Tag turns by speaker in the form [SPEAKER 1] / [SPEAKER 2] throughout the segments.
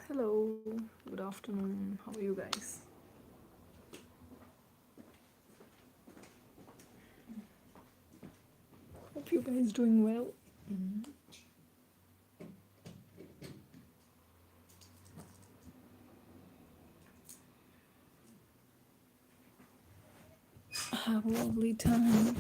[SPEAKER 1] Hello, good afternoon. How are you guys? Hope you guys doing well. Mhm. Have a lovely time.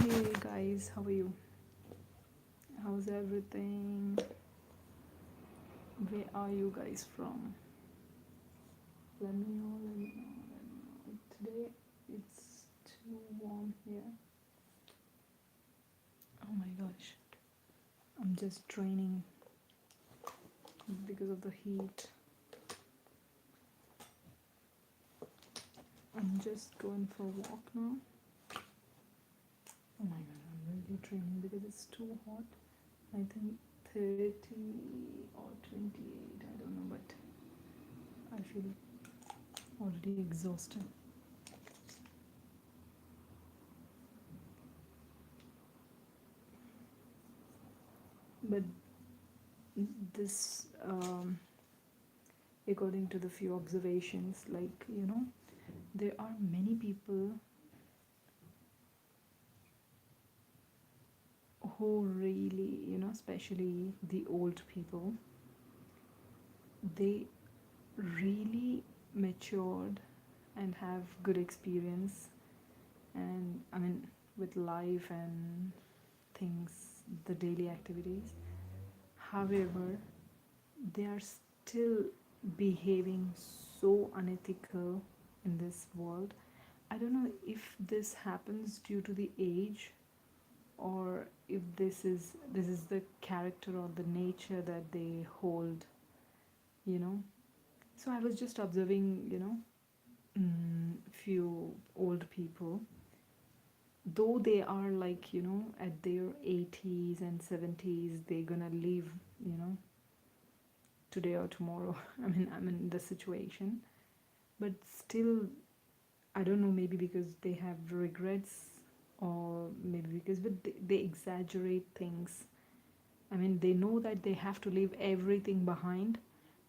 [SPEAKER 1] Hey guys, how are you? How's everything? Where are you guys from? Let me know, let me know, let me know. Today it's too warm here. Oh my gosh. I'm just draining because of the heat. I'm just going for a walk now. Oh my god, I'm really draining because it's too hot. I think 30 or 28, I don't know, but I feel already exhausted. But this, according to the few observations, like, there are many people who really, especially the old people, they really matured and have good experience, and I mean, with life and things, the daily activities. However, they are still behaving so unethical in this world. I don't know if this happens due to the age, or if this is the character or the nature that they hold, you know. So I was just observing, few old people, though they are like, at their 80s and 70s, they're gonna leave, you know today or tomorrow. I'm in the situation, but still, I don't know, maybe because they have regrets, or maybe because, but they exaggerate things. I mean, they know that they have to leave everything behind,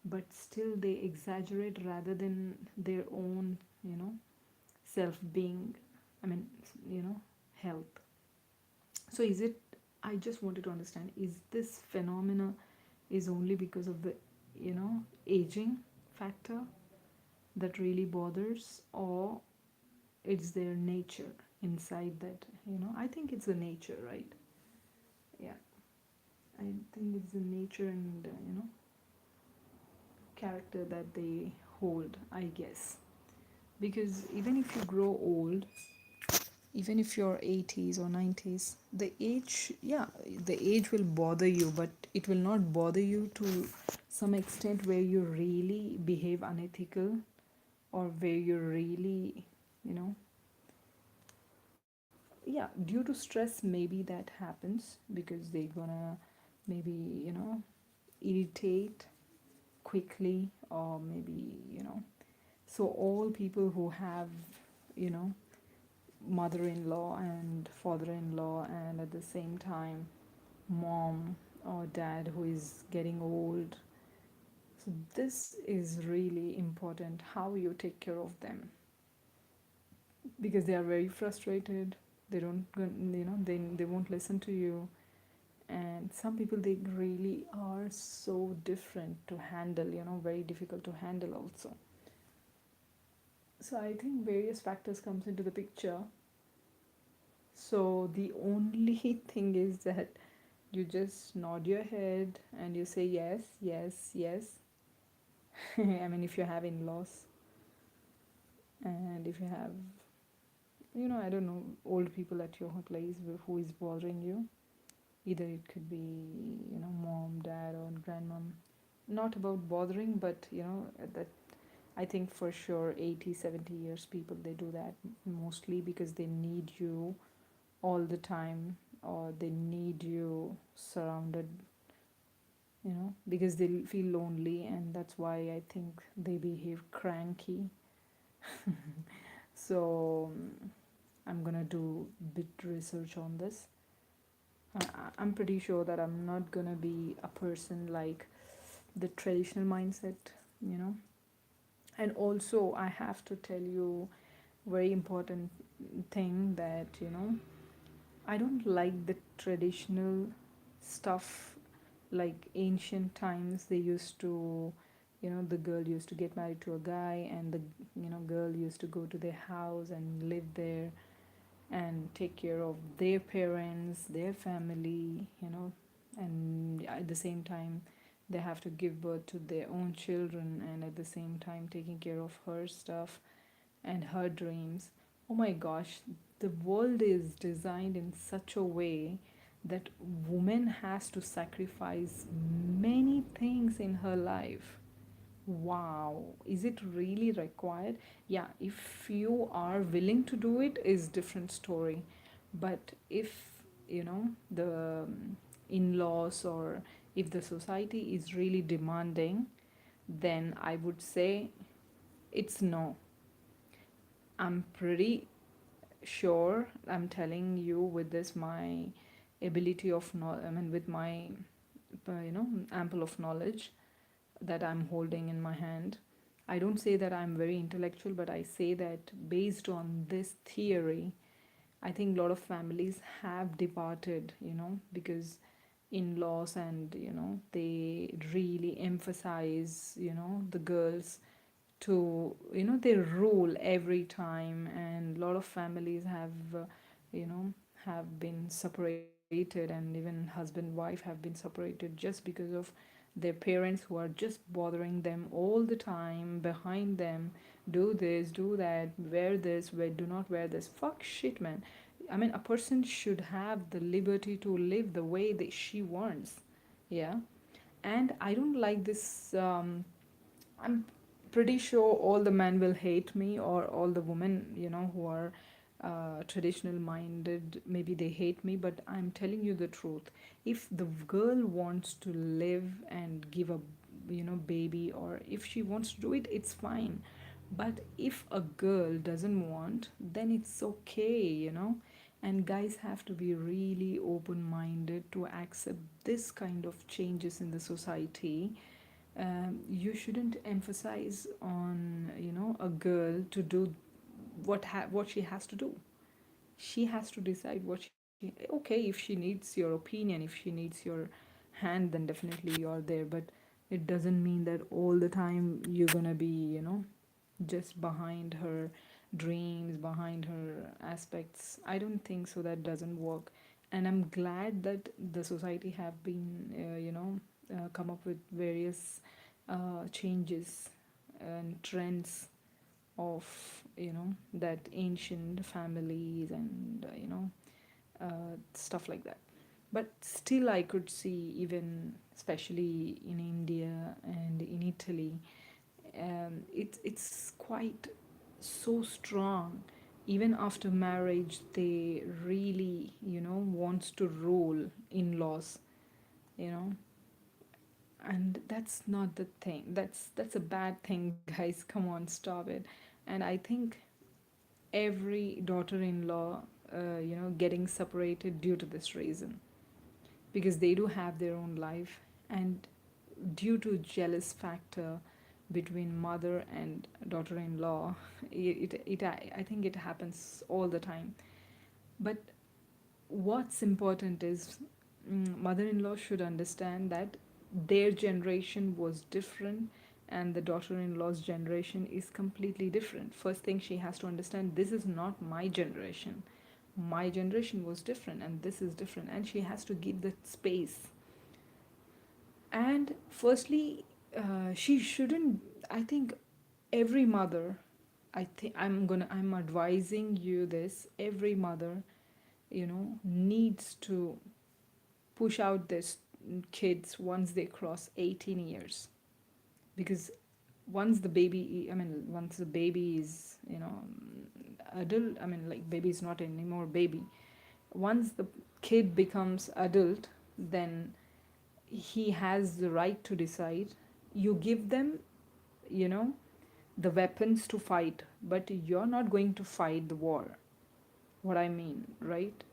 [SPEAKER 1] but still they exaggerate rather than their own, self being, I mean, health. So is it, I just wanted to understand, is this phenomena is only because of the, aging factor that really bothers, or it's their nature inside that, I think it's the nature, right? Yeah, I think it's the nature and, character that they hold, I guess. Because even if you grow old, even if you're 80s or 90s, the age, yeah, the age will bother you, but it will not bother you to some extent where you really behave unethical, or where you really, you know yeah, due to stress, maybe that happens because they gonna maybe, irritate quickly, or maybe, so all people who have, you know mother-in-law and father-in-law, and at the same time mom or dad who is getting old, so this is really important how you take care of them, because they are very frustrated. They don't they won't listen to you. And some people, they really are so different to handle, very difficult to handle also. So I think various factors comes into the picture. So the only thing is that you just nod your head and you say yes, yes, yes. I mean, if you have in-laws, and if you have, I don't know, old people at your place who is bothering you, either it could be, mom, dad, or grandmom. Not about bothering, but, that I think for sure 80, 70 years people, they do that mostly because they need you all the time, or they need you surrounded, because they feel lonely, and that's why I think they behave cranky. So I'm gonna do bit research on this. I'm pretty sure that I'm not gonna be a person like the traditional mindset, you know. And also, I have to tell you very important thing that, I don't like the traditional stuff, like ancient times they used to, the girl used to get married to a guy, and the, girl used to go to their house and live there. and take care of their parents, their family, and at the same time, they have to give birth to their own children, and at the same time, taking care of her stuff and her dreams. Oh my gosh, the world is designed in such a way that woman has to sacrifice many things in her life. Wow, is it really required? Yeah, if you are willing to do it is different story. But if, the in-laws or if the society is really demanding, then I would say it's no. I'm pretty sure, I'm telling you with this my ability of I mean with my ample of knowledge that I'm holding in my hand. I don't say that I'm very intellectual, but I say that based on this theory, I think a lot of families have departed, because in laws, and they really emphasize, the girls to, they rule every time, and a lot of families have you know have been separated, and even husband wife have been separated just because of their parents who are just bothering them all the time behind them. Do this, do that, wear this, wear, do not wear this. Fuck shit, man. I mean, a person should have the liberty to live the way that she wants. Yeah. And I don't like this. I'm pretty sure all the men will hate me, or all the women, who are traditional minded, maybe they hate me, but I'm telling you the truth. If the girl wants to live and give a, baby, or if she wants to do it, it's fine. But if a girl doesn't want, then it's okay, And guys have to be really open minded to accept this kind of changes in the society. You shouldn't emphasize on, a girl to do what she has to do. She has to decide what she, okay, if she needs your opinion, if she needs your hand, then definitely you're there. But it doesn't mean that all the time you're gonna be, just behind her dreams, behind her aspects. I don't think so. That doesn't work. And I'm glad that the society have been, come up with various changes and trends of, that ancient families, and stuff like that. But still, I could see, even especially in India and in Italy, it's quite so strong. Even after marriage, they really, wants to rule in-laws, you know, and that's not the thing. That's a bad thing, guys. Come on, stop it. And I think every daughter-in-law, getting separated due to this reason, because they do have their own life, and due to jealous factor between mother and daughter-in-law, I think it happens all the time. But what's important is, mother-in-law should understand that their generation was different, and the daughter-in-law's generation is completely different. First thing she has to understand, this is not my generation. My generation was different, and this is different, and she has to give that space. And firstly, she shouldn't, I think every mother, I'm advising you this, every mother, needs to push out this kids once they cross 18 years. Because once the baby is, adult, I mean, like, baby is not anymore baby. Once the kid becomes adult, then he has the right to decide. You give them, you know the weapons to fight, but you're not going to fight the war. What I mean, right?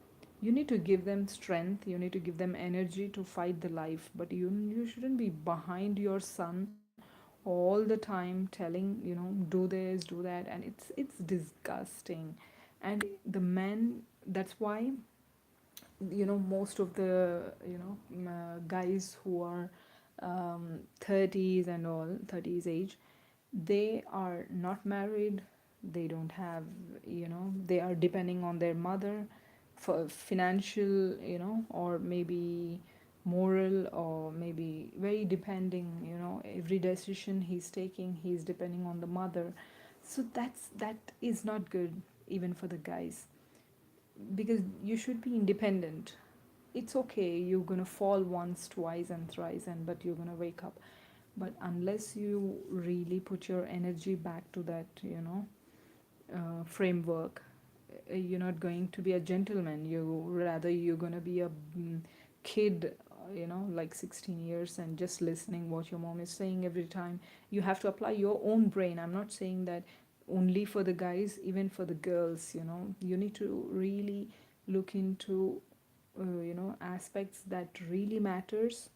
[SPEAKER 1] You need to give them strength, you need to give them energy to fight the life, but you shouldn't be behind your son all the time telling, do this, do that. And it's disgusting. And the men, that's why, most of the, guys who are 30s and all, 30s age, they are not married, they don't have, they are depending on their mother for financial, or maybe moral, or maybe very depending, every decision he's taking, he's depending on the mother. So that is not good even for the guys, because you should be independent. It's okay, you're gonna fall once, twice, and thrice, and but you're gonna wake up. But unless you really put your energy back to that, framework, you're not going to be a gentleman. You rather you're gonna be a kid, like 16 years and just listening what your mom is saying every time. You have to apply your own brain. I'm not saying that only for the guys, even for the girls. You need to really look into aspects that really matters,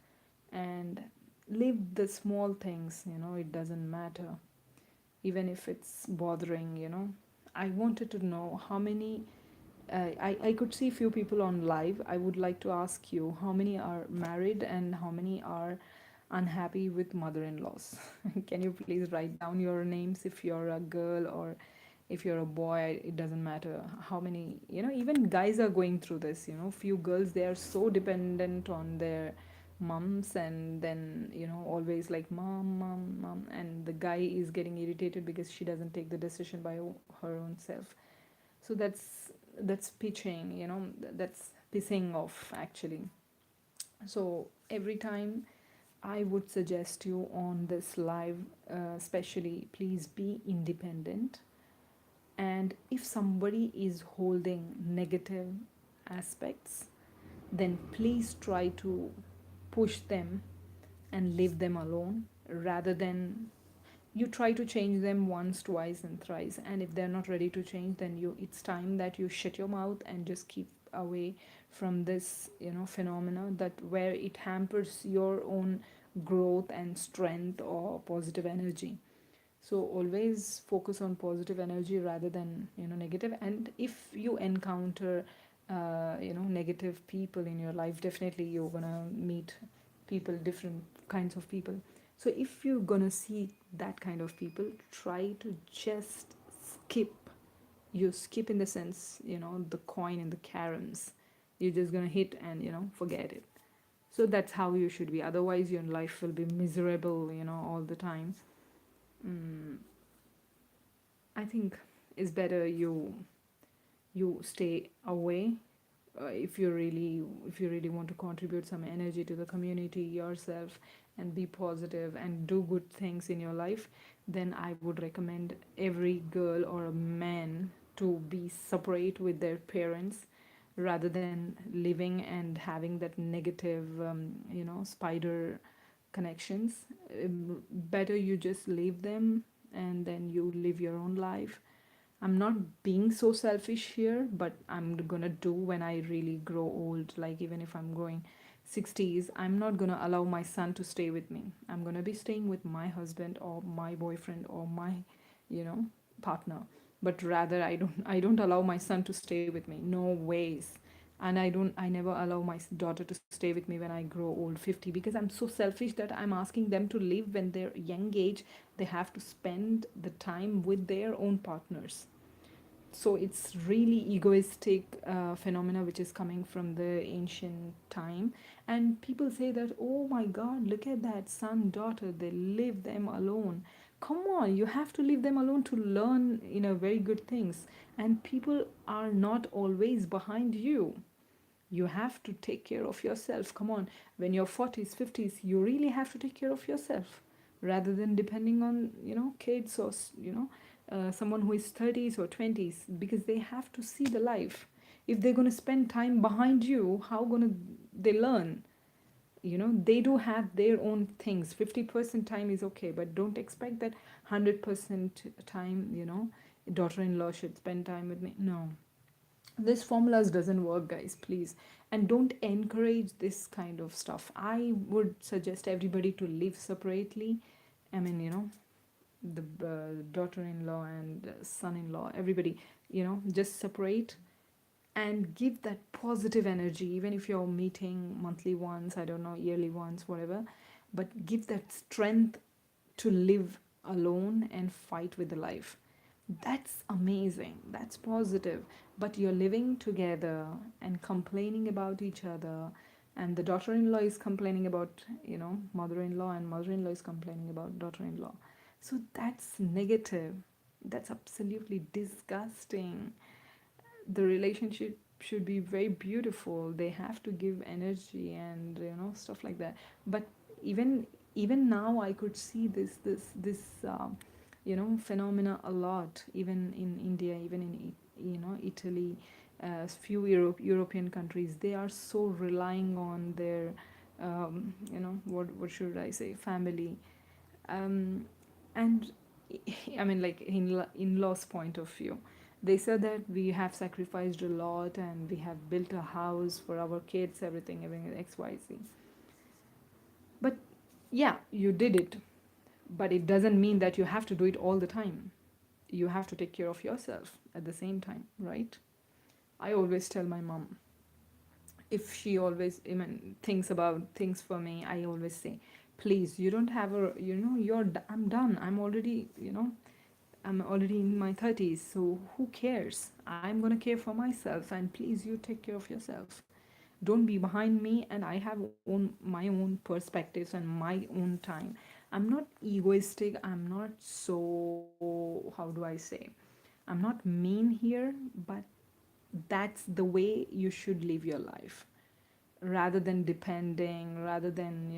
[SPEAKER 1] and live the small things. It doesn't matter, even if it's bothering. I wanted to know how many, I could see few people on live. I would like to ask you how many are married and how many are unhappy with mother-in-laws. Can you please write down your names if you're a girl, or if you're a boy, it doesn't matter how many. Even guys are going through this. Few girls, they are so dependent on their moms, and then always like mom, mom, mom, and the guy is getting irritated because she doesn't take the decision by her own self. So that's pitching, that's pissing off actually. So every time I would suggest you on this live, especially, please be independent. And if somebody is holding negative aspects, then please try to push them and leave them alone, rather than you try to change them once, twice, and thrice. And if they're not ready to change, then it's time that you shut your mouth and just keep away from this, phenomena, that where it hampers your own growth and strength or positive energy. So always focus on positive energy rather than negative. And if you encounter negative people in your life, definitely you're gonna meet people, different kinds of people. So if you're gonna see that kind of people, try to just skip. You skip in the sense, the coin in the caroms, you're just gonna hit and forget it. So that's how you should be, otherwise your life will be miserable, all the time. mm, I think it's better you stay away, if you really want to contribute some energy to the community, yourself, and be positive and do good things in your life. Then I would recommend every girl or a man to be separate with their parents, rather than living and having that negative, spider connections. Better you just leave them, and then you live your own life. I'm not being so selfish here, but I'm gonna do when I really grow old. Like, even if I'm going 60s, I'm not gonna allow my son to stay with me. I'm gonna be staying with my husband or my boyfriend or my, you know, partner. But rather, I don't allow my son to stay with me. No ways. And I never allow my daughter to stay with me when I grow old 50, because I'm so selfish that I'm asking them to live when they're young age. They have to spend the time with their own partners. So it's really egoistic phenomena which is coming from the ancient time. And people say that, oh my god, look at that son, daughter, they leave them alone. Come on, you have to leave them alone to learn, very good things. And people are not always behind you. You have to take care of yourself. Come on, when you're 40s, 50s, you really have to take care of yourself, rather than depending on, kids, or someone who is 30s or 20s, because they have to see the life. If they're going to spend time behind you, how going to they learn? They do have their own things. 50% time is okay, but don't expect that 100% time, daughter-in-law should spend time with me. No, this formulas doesn't work, guys, please. And don't encourage this kind of stuff. I would suggest everybody to live separately. I mean, the daughter-in-law and son-in-law, everybody, just separate, and give that positive energy, even if you're meeting monthly once, I don't know, yearly once, whatever. But give that strength to live alone and fight with the life. That's amazing. That's positive. But you're living together and complaining about each other, and the daughter-in-law is complaining about, mother-in-law, and mother-in-law is complaining about daughter-in-law. So that's negative. That's absolutely disgusting. The relationship should be very beautiful. They have to give energy and stuff like that. But even even now I could see this phenomena a lot, even in India, even in Italy, few European countries. They are so relying on their what should I say, family, um, and I mean, like, in-laws point of view, they said that we have sacrificed a lot and we have built a house for our kids, everything XYZ. But yeah, you did it, but it doesn't mean that you have to do it all the time. You have to take care of yourself at the same time, right? I always tell my mom, if she always even thinks about things for me, I always say, please, you don't have a, I'm done. I'm already in my 30s, so who cares? I'm gonna care for myself, and please, you take care of yourself. Don't be behind me, and I have my own perspectives and my own time. I'm not egoistic. I'm not so, how do I say? I'm not mean here, but that's the way you should live your life, rather than depending, rather than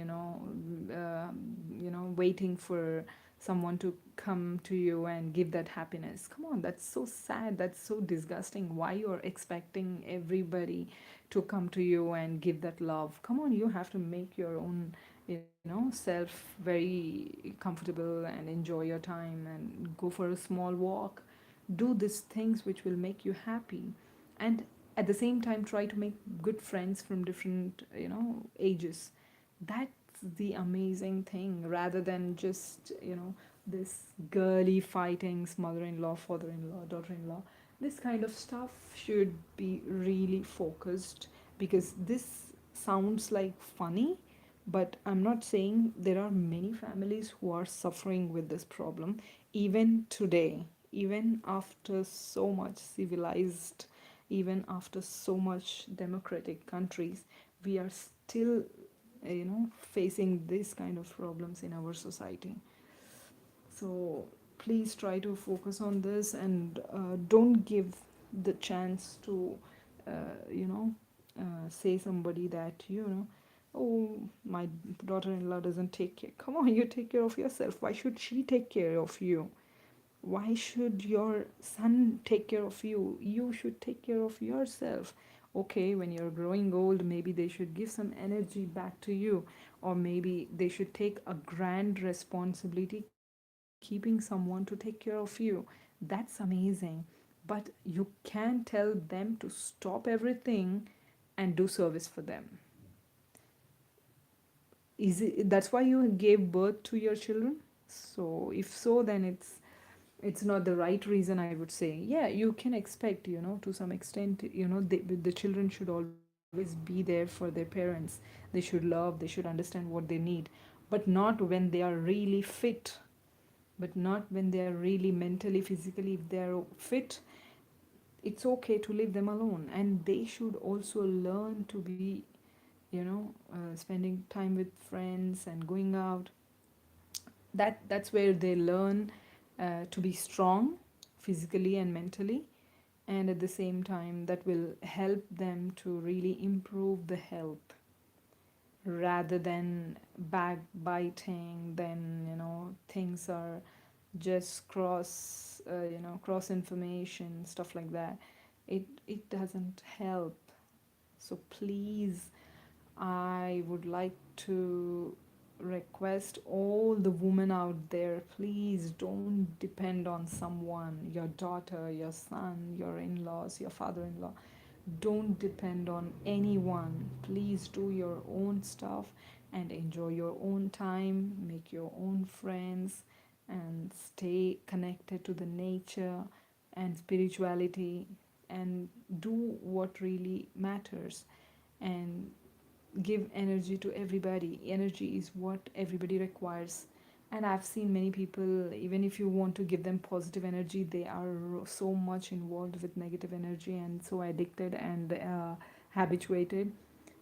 [SPEAKER 1] waiting for someone to come to you and give that happiness. Come on, that's so sad, that's so disgusting. Why you're expecting everybody to come to you and give that love? Come on, you have to make your own self very comfortable and enjoy your time and go for a small walk. Do these things which will make you happy, and at the same time try to make good friends from different ages. That's the amazing thing, rather than just this girly fightings, mother-in-law, father-in-law, daughter-in-law. This kind of stuff should be really focused, because this sounds like funny, but I'm not saying. There are many families who are suffering with this problem even today, even after so much civilized, even after so much democratic countries. We are still facing this kind of problems in our society. So please try to focus on this, and don't give the chance to say somebody that oh, my daughter-in-law doesn't take care. Come on, you take care of yourself. Why should she take care of you? Why should your son take care of you? You should take care of yourself. Okay, when you're growing old, maybe they should give some energy back to you, or maybe they should take a grand responsibility, keeping someone to take care of you. That's amazing. But you can tell them to stop everything and do service for them. Is it, that's why you gave birth to your children? So if so, then it's not the right reason, I would say. Yeah, you can expect, to some extent, the children should always be there for their parents. They should love, they should understand what they need, but not when they are really fit, but not when they are really mentally, physically. If they are fit, it's okay to leave them alone, and they should also learn to be, spending time with friends and going out. That's where they learn to be strong physically and mentally, and at the same time that will help them to really improve the health, rather than backbiting. Then things are just cross information, stuff like that. It doesn't help. So please, I would like to request all the women out there, please don't depend on someone, your daughter, your son, your in-laws, your father-in-law. Don't depend on anyone. Please do your own stuff and enjoy your own time, make your own friends, and stay connected to the nature and spirituality, and do what really matters, and give energy to everybody. Energy is what everybody requires, And I've seen many people, even if you want to give them positive energy, they are so much involved with negative energy and so addicted and habituated.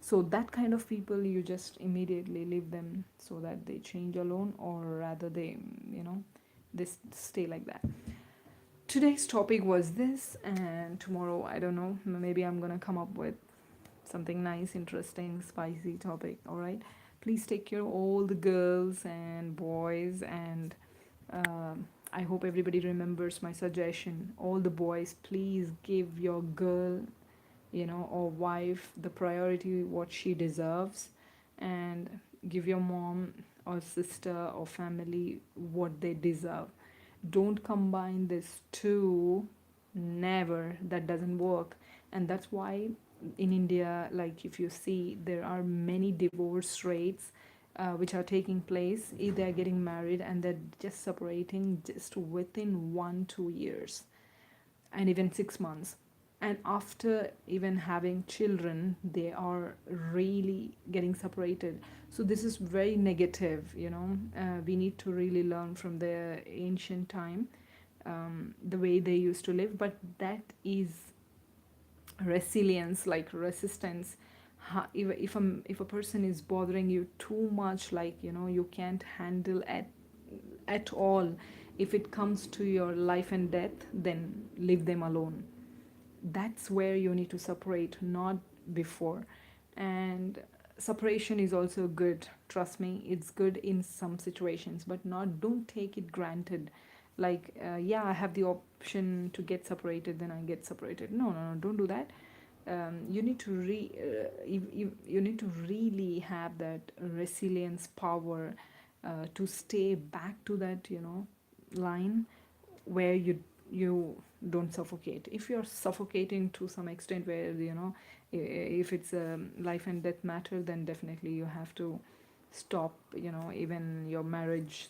[SPEAKER 1] So that kind of people, you just immediately leave them so that they change alone, or rather they, you know, they stay like that. Today's topic was this, and tomorrow, I don't know, maybe I'm gonna come up with something nice, interesting, spicy topic. All right. Please take care of all the girls and boys, and I hope everybody remembers my suggestion. All the boys, please give your girl, you know, or wife the priority what she deserves, and give your mom or sister or family what they deserve. Don't combine this two. Never. That doesn't work. And that's why in India, like if you see, there are many divorce rates which are taking place. They're getting married and they're just separating just within 1 2 years, and even 6 months. And after even having children, they are really getting separated. So this is very negative, you know. We need to really learn from the ancient time, the way they used to live. But that is resilience, like resistance. If a person is bothering you too much, like, you know, you can't handle at all, if it comes to your life and death, then leave them alone. That's where you need to separate, not before. And separation is also good, trust me. It's good in some situations, but not, don't take it granted. Like, yeah, I have the option to get separated, then I get separated. No, no, no, don't do that. You need to you need to really have that resilience power to stay back to that, you know, line where you don't suffocate. If you're suffocating to some extent where, you know, if it's a life and death matter, then definitely you have to stop. You know, even your marriage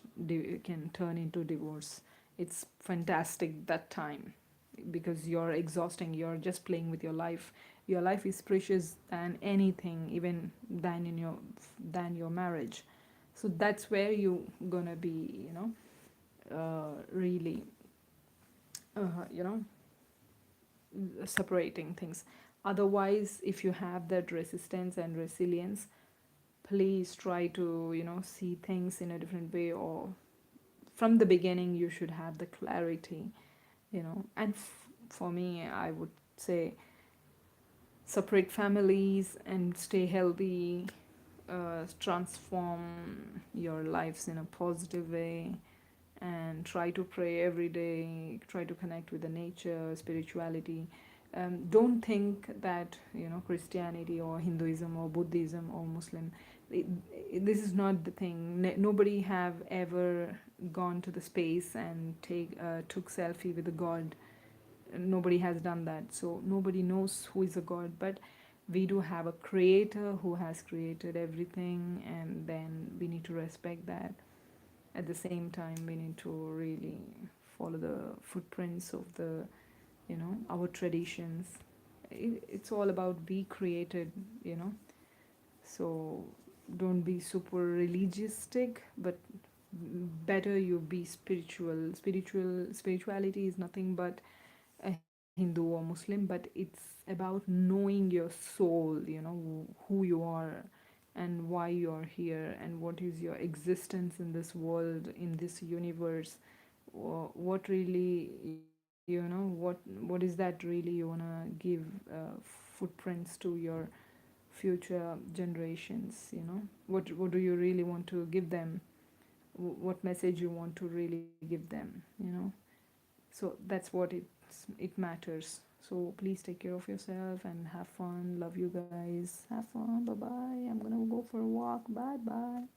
[SPEAKER 1] can turn into divorce. It's fantastic that time, because you're exhausting, you're just playing with your life. Your life is precious than anything, even than your marriage. So that's where you gonna be, you know, really, you know, separating things. Otherwise, if you have that resistance and resilience, please try to, you know, see things in a different way, or from the beginning you should have the clarity, you know. And for me, I would say separate families and stay healthy, transform your lives in a positive way, and try to pray every day, try to connect with the nature, spirituality. Don't think that, you know, Christianity or Hinduism or Buddhism or Muslim, this is not the thing. Nobody have ever gone to the space and took selfie with a god. Nobody has done that, so nobody knows who is a god. But we do have a creator who has created everything, and then we need to respect that. At the same time, we need to really follow the footprints of the, you know, our traditions. It's all about we created, you know. So don't be super religioustic, but better you be spirituality is nothing but a Hindu or Muslim, but it's about knowing your soul, you know, who you are and why you're here, and what is your existence in this world, in this universe. What really, you know, what is that really you wanna give footprints to your future generations, you know. What do you really want to give them? What message you want to really give them, you know. So that's what it matters. So please take care of yourself and have fun. Love you guys. Have fun. Bye bye. I'm gonna go for a walk. Bye bye.